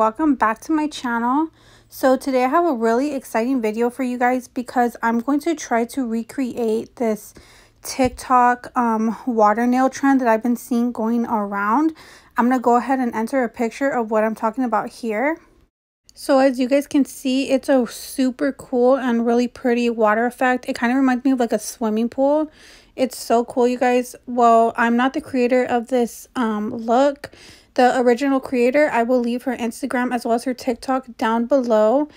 welcome back to my channel. So today I have a really exciting video for you guys because I'm going to try to recreate this TikTok water nail trend that I've been seeing going around. I'm going to go ahead and enter a picture of what I'm talking about here. So as you guys can see, it's a super cool and really pretty water effect. It kind of reminds me of like a swimming pool. It's so cool, you guys. Well, I'm not the creator of this look. The original creator, I will leave her Instagram as well as her TikTok down below.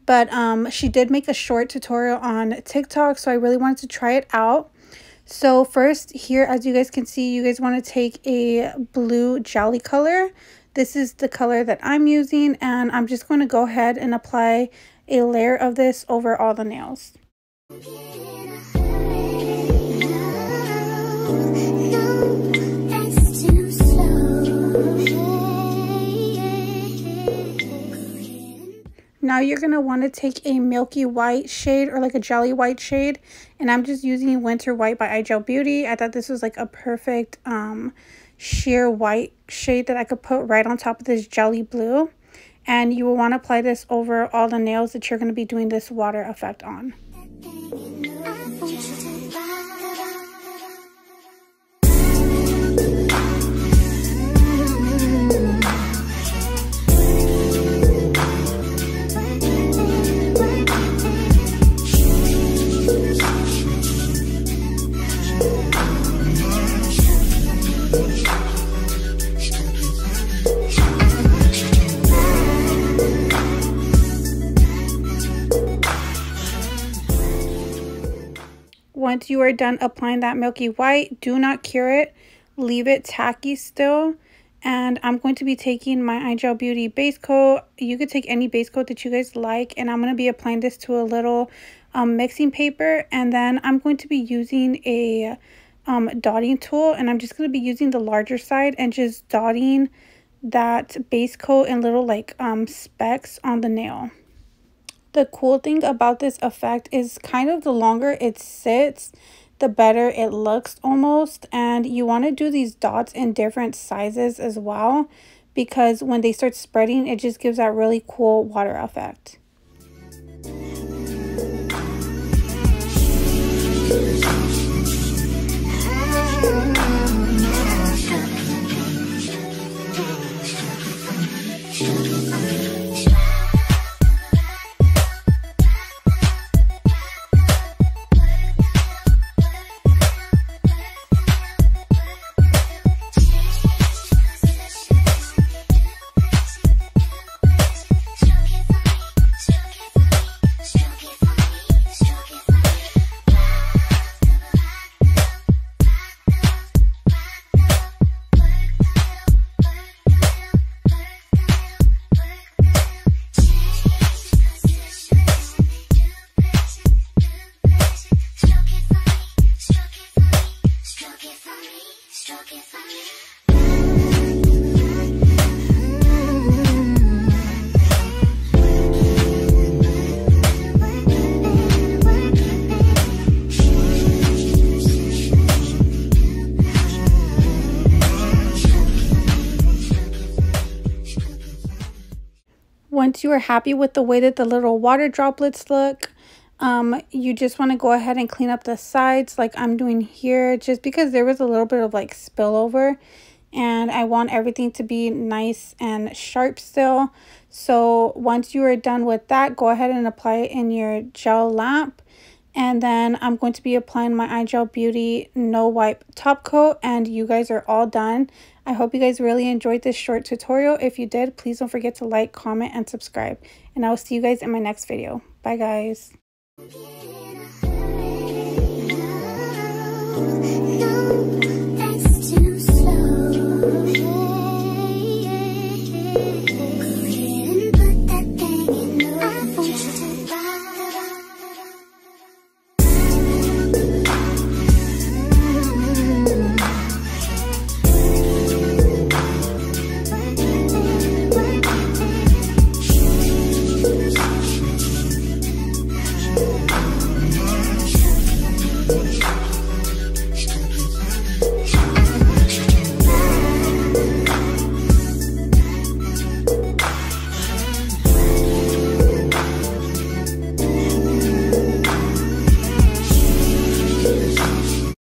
But she did make a short tutorial on TikTok, so I really wanted to try it out. So first here, as you guys can see, you guys want to take a blue jelly color. This is the color that I'm using, and I'm just going to go ahead and apply a layer of this over all the nails. Now you're going to want to take a milky white shade or like a jelly white shade, and I'm just using Winter White by iGel Beauty. I thought this was like a perfect sheer white shade that I could put right on top of this jelly blue. And you will want to apply this over all the nails that you're going to be doing this water effect on. Once you are done applying that milky white, do not cure it. Leave it tacky still. And I'm going to be taking my iGel Beauty base coat. You could take any base coat that you guys like. And I'm going to be applying this to a little mixing paper. And then I'm going to be using a dotting tool. And I'm just going to be using the larger side and just dotting that base coat in little like specks on the nail. The cool thing about this effect is kind of the longer it sits, the better it looks almost. And you want to do these dots in different sizes as well, because when they start spreading, it just gives that really cool water effect. Once you are happy with the way that the little water droplets look, you just want to go ahead and clean up the sides like I'm doing here, just because there was a little bit of like spillover and I want everything to be nice and sharp still. So once you are done with that, go ahead and apply it in your gel lamp. And then I'm going to be applying my iGel Beauty No Wipe Top Coat, and you guys are all done. I hope you guys really enjoyed this short tutorial. If you did, please don't forget to like, comment, and subscribe. And I will see you guys in my next video. Bye, guys. We'll be right back.